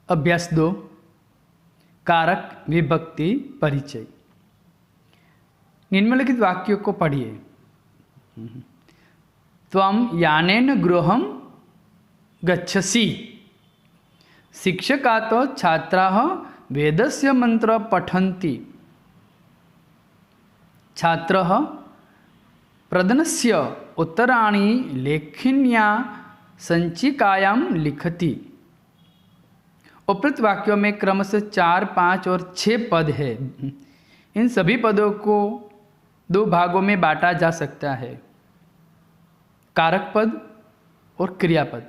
अभ्यास 2 कारक विभक्ति परिचय। निम्नलिखित वाक्यों को पढ़िए। त्वं यानेन गृहं गच्छसि। शिक्षकाः छात्राः वेदस्य मंत्र पठन्ति। छात्रः प्रश्नस्य उत्तराणि लेखन्या संचिकायां लिखति। उपरोक्त वाक्यों में क्रमशः 4, 5 और 6 पद है। इन सभी पदों को 2 भागों में बांटा जा सकता है, कारक पद और क्रियापद।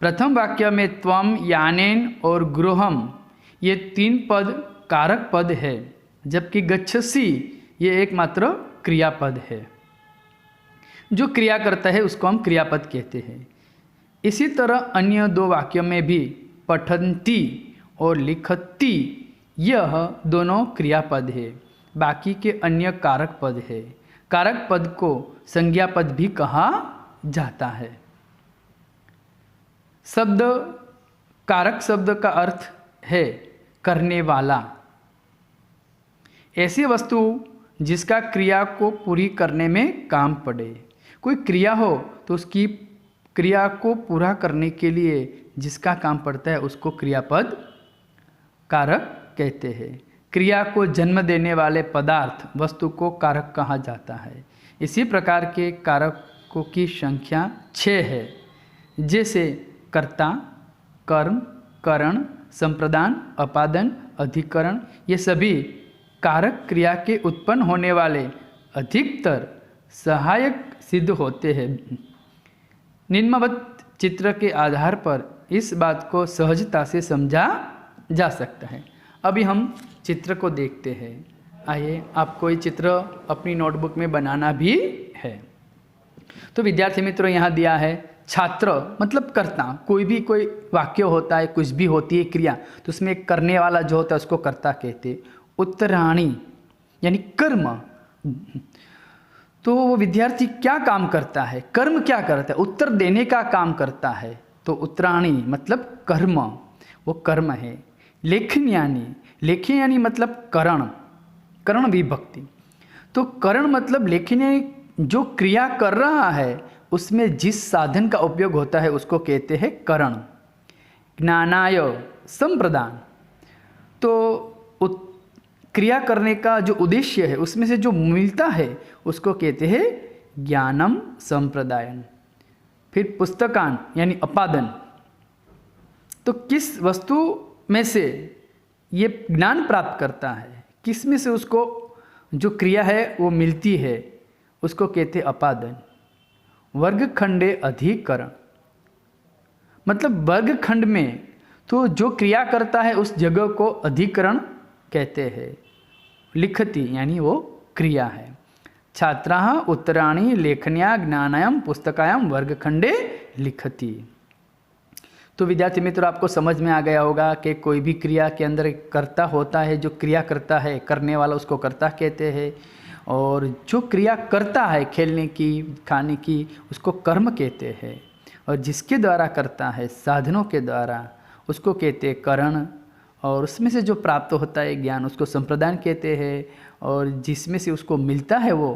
प्रथम वाक्य में त्वं यानेन और गृहम ये 3 पद कारक पद है, जबकि गच्छसि ये एकमात्र क्रियापद है। जो क्रिया करता है उसको हम क्रियापद कहते हैं। इसी तरह अन्य 2 वाक्यों में भी पठन्ति और लिखति यह दोनों क्रियापद है, बाकी के अन्य कारक पद है। कारक पद को संज्ञा पद भी कहा जाता है। शब्द कारक शब्द का अर्थ है करने वाला। ऐसी वस्तु जिसका क्रिया को पूरी करने में काम पड़े। कोई क्रिया हो तो उसकी क्रिया को पूरा करने के लिए जिसका काम पड़ता है उसको क्रियापद कारक कहते हैं। क्रिया को जन्म देने वाले पदार्थ वस्तु को कारक कहा जाता है। इसी प्रकार के कारकों की संख्या 6 है, जैसे कर्ता, कर्म, करण, संप्रदान, अपादन, अधिकरण। ये सभी कारक क्रिया के उत्पन्न होने वाले अधिकतर सहायक सिद्ध होते हैं। निम्नवत चित्र के आधार पर इस बात को सहजता से समझा जा सकता है। अभी हम चित्र को देखते हैं। आइए, आपको ये चित्र अपनी नोटबुक में बनाना भी है। तो विद्यार्थी मित्रों, यहाँ दिया है छात्र मतलब कर्ता। कोई वाक्य होता है, कुछ भी होती है क्रिया, तो उसमें करने वाला जो होता है उसको कर्ता कहते। उत्तराणी यानी कर्म, तो वो विद्यार्थी क्या काम करता है, कर्म क्या करता है, उत्तर देने का काम करता है। तो उत्तराणी मतलब कर्म, वो कर्म है। लेखन यानी मतलब करण, करण विभक्ति। तो करण मतलब लेखन यानी जो क्रिया कर रहा है उसमें जिस साधन का उपयोग होता है उसको कहते हैं करण। ज्ञानाय संप्रदान, तो क्रिया करने का जो उद्देश्य है उसमें से जो मिलता है उसको कहते हैं ज्ञानम संप्रदायन। फिर पुस्तकान यानी अपादन, तो किस वस्तु में से ये ज्ञान प्राप्त करता है, किस में से उसको जो क्रिया है वो मिलती है, उसको कहते हैं अपादन। वर्गखंडे अधिकरण मतलब वर्गखंड में तो जो क्रिया करता है उस जगह को अधिकरण कहते हैं। लिखति यानी वो क्रिया है। छात्राः उत्तराणि लेखन्या ज्ञानायाम पुस्तकायाम वर्गखंडे लिखति। तो विद्यार्थी मित्रों, आपको समझ में आ गया होगा कि कोई भी क्रिया के अंदर कर्ता होता है। जो क्रिया करता है, करने वाला, उसको कर्ता कहते हैं। और जो क्रिया करता है खेलने की, खाने की, उसको कर्म कहते हैं। और जिसके द्वारा करता है, साधनों के द्वारा, उसको कहते हैं करण। और उसमें से जो प्राप्त होता है ज्ञान उसको संप्रदान कहते हैं। और जिसमें से उसको मिलता है वो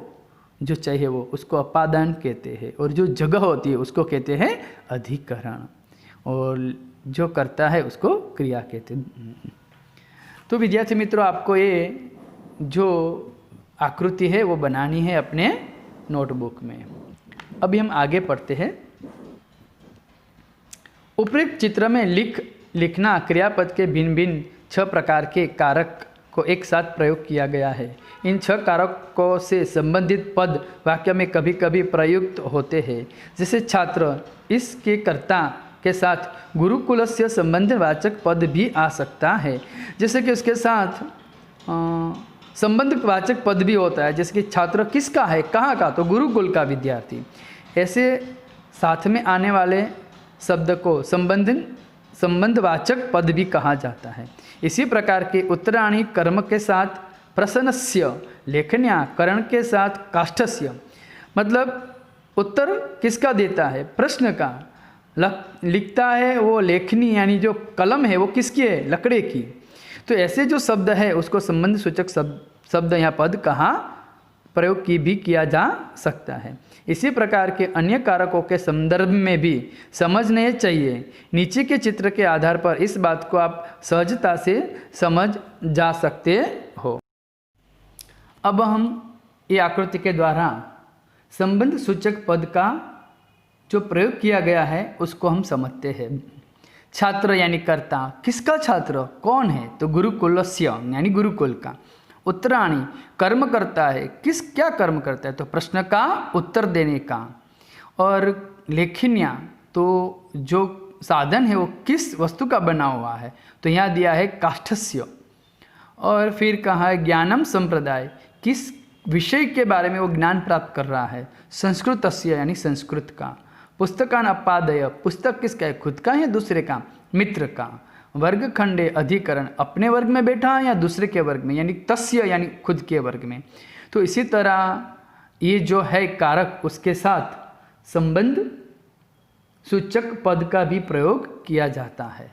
जो चाहिए वो उसको अपादान कहते हैं। और जो जगह होती है उसको कहते हैं अधिकरण। और जो करता है उसको क्रिया कहते हैं। तो विद्यार्थी मित्रों, आपको ये जो आकृति है वो बनानी है अपने नोटबुक में। अभी हम आगे पढ़ते हैं। उपरोक्त चित्र में लिखना क्रियापद के भिन्न भिन्न 6 प्रकार के कारक को एक साथ प्रयोग किया गया है। इन 6 कारकों से संबंधित पद वाक्य में कभी कभी प्रयुक्त होते हैं। जैसे छात्र, इसके कर्ता के साथ गुरुकुलस्य संबंधवाचक पद भी आ सकता है। जैसे कि उसके साथ संबंधवाचक पद भी होता है। जैसे कि छात्र किसका है, कहाँ का, तो गुरुकुल का विद्यार्थी। ऐसे साथ में आने वाले शब्द को संबंधवाचक पद भी कहा जाता है। इसी प्रकार के उत्तराणी कर्म के साथ प्रसन्नस्य, लेखन्या करण के साथ काष्ठस्य, मतलब उत्तर किसका देता है, प्रश्न का, लिखता है वो लेखनी यानी जो कलम है वो किसकी है, लकड़ी की। तो ऐसे जो शब्द है उसको संबंध सूचक शब्द या पद कहाँ प्रयोग की भी किया जा सकता है। इसी प्रकार के अन्य कारकों के संदर्भ में भी समझने चाहिए। नीचे के चित्र के आधार पर इस बात को आप सहजता से समझ जा सकते हो। अब हम ये आकृति के द्वारा संबंध सूचक पद का जो प्रयोग किया गया है उसको हम समझते हैं। छात्र यानी कर्ता, किसका छात्र, कौन है, तो गुरुकुलस्य यानी गुरुकुल का। उत्तराणी कर्म करता है, क्या कर्म करता है, तो प्रश्न का उत्तर देने का। और लेखिन्या तो जो साधन है वो किस वस्तु का बना हुआ है, तो यहाँ दिया है काष्ठस्य। और फिर कहा है ज्ञानम संप्रदाय, किस विषय के बारे में वो ज्ञान प्राप्त कर रहा है, संस्कृतस्य यानी संस्कृत का। पुस्तकान अपादय, पुस्तक किसका है, खुद का या दूसरे का, मित्र का। वर्गखंडे अधिकरण, अपने वर्ग में बैठा या दूसरे के वर्ग में, यानी तस्य यानी खुद के वर्ग में। तो इसी तरह ये जो है कारक उसके साथ संबंध सूचक पद का भी प्रयोग किया जाता है।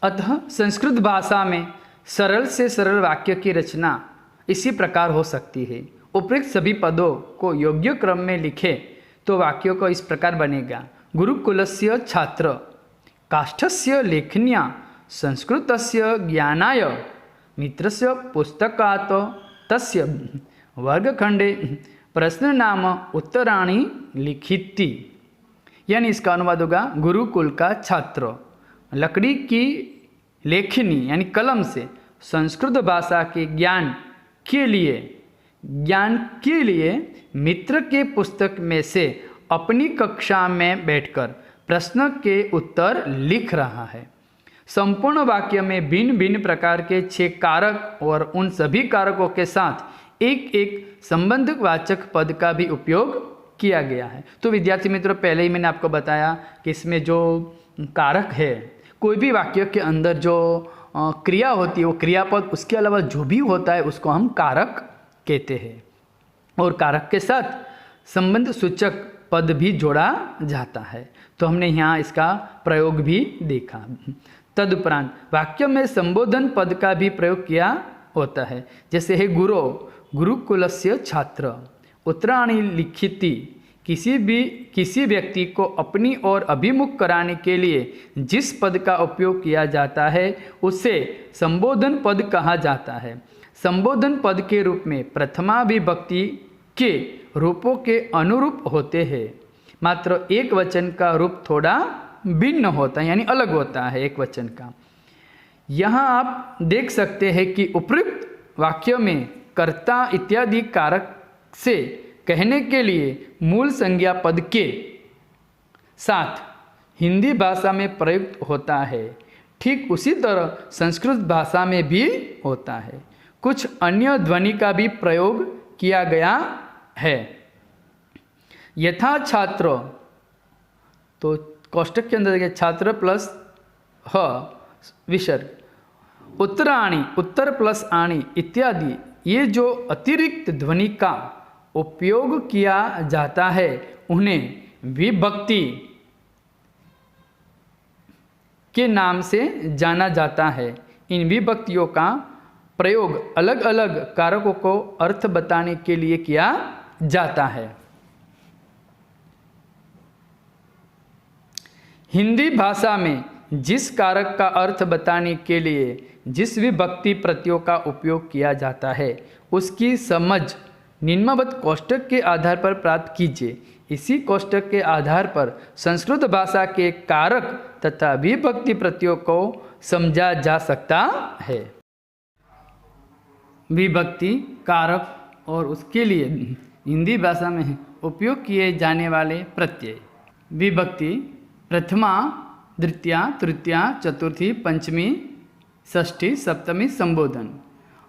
अतः संस्कृत भाषा में सरल से सरल वाक्य की रचना इसी प्रकार हो सकती है। उपयुक्त सभी पदों को योग्य क्रम में लिखे तो वाक्यों को इस प्रकार बनेगा। गुरुकुलस्य छात्र, काष्ठस्य लेखन्या, संस्कृतस्य ज्ञानाय, मित्रस्य पुस्तकात् तस्य, वर्गखंडे प्रश्न नाम उत्तराणि लिखिति। यानी इसका अनुवाद होगा गुरुकुल का छात्र लकड़ी की लेखनी यानी कलम से संस्कृत भाषा के ज्ञान के लिए मित्र के पुस्तक में से अपनी कक्षा में बैठकर प्रश्न के उत्तर लिख रहा है। संपूर्ण वाक्य में भिन्न भिन्न प्रकार के 6 कारक और उन सभी कारकों के साथ एक एक संबंधवाचक पद का भी उपयोग किया गया है। तो विद्यार्थी मित्रों, पहले ही मैंने आपको बताया कि इसमें जो कारक है, कोई भी वाक्य के अंदर जो क्रिया होती है वो क्रियापद, उसके अलावा जो भी होता है उसको हम कारक कहते हैं। और कारक के साथ संबंध सूचक पद भी जोड़ा जाता है। तो हमने यहाँ इसका प्रयोग भी देखा। तदुपरांत वाक्य में संबोधन पद का भी प्रयोग किया होता है। जैसे है गुरुकुलस्य छात्र, उत्तराणि लिखिति। किसी व्यक्ति को अपनी ओर अभिमुख कराने के लिए जिस पद का उपयोग किया जाता है उसे संबोधन पद कहा जाता है। संबोधन पद के रूप में प्रथमा विभक्ति के रूपों के अनुरूप होते हैं, मात्र एक वचन का रूप थोड़ा भिन्न होता है, यानी अलग होता है एक वचन का। यहाँ आप देख सकते हैं कि उपयुक्त वाक्य में कर्ता इत्यादि कारक से कहने के लिए मूल संज्ञा पद के साथ हिंदी भाषा में प्रयुक्त होता है। ठीक उसी तरह संस्कृत भाषा में भी होता है। कुछ अन्य ध्वनि का भी प्रयोग किया गया है। यथा छात्र, तो कोष्टक के अंदर छात्र प्लस ह विसर्ग, उत्तराणी उत्तर प्लस आणी इत्यादि, ये जो अतिरिक्त ध्वनि का उपयोग किया जाता है उन्हें विभक्ति के नाम से जाना जाता है। इन विभक्तियों का प्रयोग अलग अलग कारकों को अर्थ बताने के लिए किया जाता है। हिंदी भाषा में जिस कारक का अर्थ बताने के लिए जिस विभक्ति प्रत्ययों का उपयोग किया जाता है उसकी समझ निम्नवत कोष्टक के आधार पर प्राप्त कीजिए। इसी कोष्टक के आधार पर संस्कृत भाषा के कारक तथा विभक्ति प्रत्ययों को समझा जा सकता है। विभक्ति, कारक और उसके लिए हिंदी भाषा में उपयोग किए जाने वाले प्रत्यय। विभक्ति प्रथमा, द्वितीया, तृतीया, चतुर्थी, पंचमी, षष्ठी, सप्तमी, संबोधन।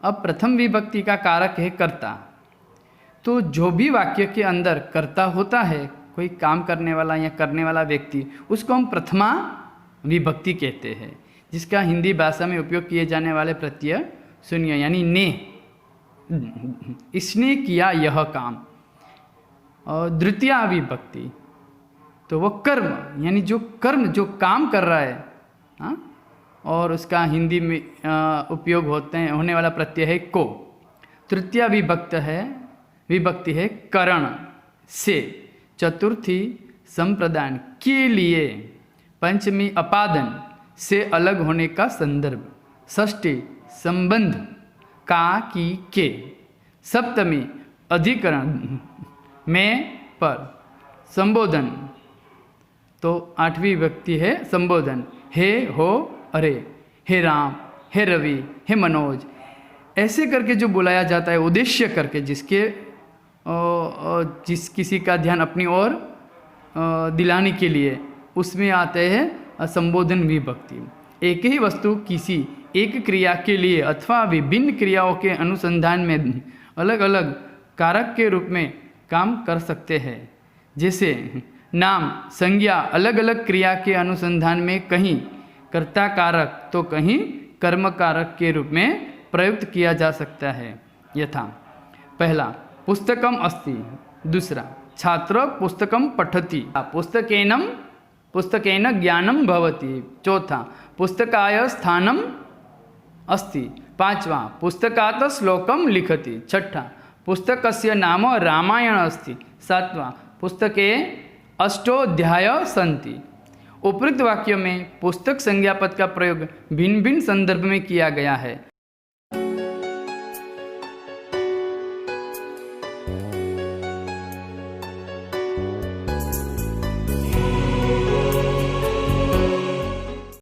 अब प्रथम विभक्ति का कारक है कर्ता। तो जो भी वाक्य के अंदर कर्ता होता है, कोई काम करने वाला या करने वाला व्यक्ति, उसको हम प्रथमा विभक्ति कहते हैं। जिसका हिंदी भाषा में उपयोग किए जाने वाले प्रत्यय सुनिए, यानी ने, इसने किया यह काम। और द्वितीया विभक्ति, तो वो कर्म यानी जो कर्म जो काम कर रहा है, हाँ, और उसका हिंदी में उपयोग होने वाला प्रत्यय है को। तृतीया विभक्ति है करण से। चतुर्थी संप्रदान के लिए। पंचमी अपादन से अलग होने का संदर्भ। षष्ठी संबंध का की के। सप्तमी अधिकरण में पर। संबोधन तो आठवीं विभक्ति है संबोधन। हे हो अरे, हे राम, हे रवि, हे मनोज, ऐसे करके जो बुलाया जाता है उद्देश्य करके, जिस किसी का ध्यान अपनी ओर दिलाने के लिए, उसमें आते हैं संबोधन विभक्ति। एक ही वस्तु किसी एक क्रिया के लिए अथवा विभिन्न क्रियाओं के अनुसंधान में अलग अलग कारक के रूप में काम कर सकते हैं। जैसे नाम संज्ञा अलग अलग क्रिया के अनुसंधान में कहीं कर्ता कारक तो कहीं कर्म कारक के रूप में प्रयुक्त किया जा सकता है। यथा पहला पुस्तकम अस्ति, दूसरा छात्र पुस्तकम पठति, पुस्तकेन ज्ञानम भवति, चौथा पुस्तकाय स्थानम अस्ति, पांचवा पुस्तकात श्लोकम लिखति, छठा पुस्तकस्य नाम रामायण अस्ति, सातवां पुस्तके अष्टोध्याय सन्ति। उपरोक्त वाक्य में पुस्तक संज्ञा पद का प्रयोग भिन्न भिन्न संदर्भ में किया गया है।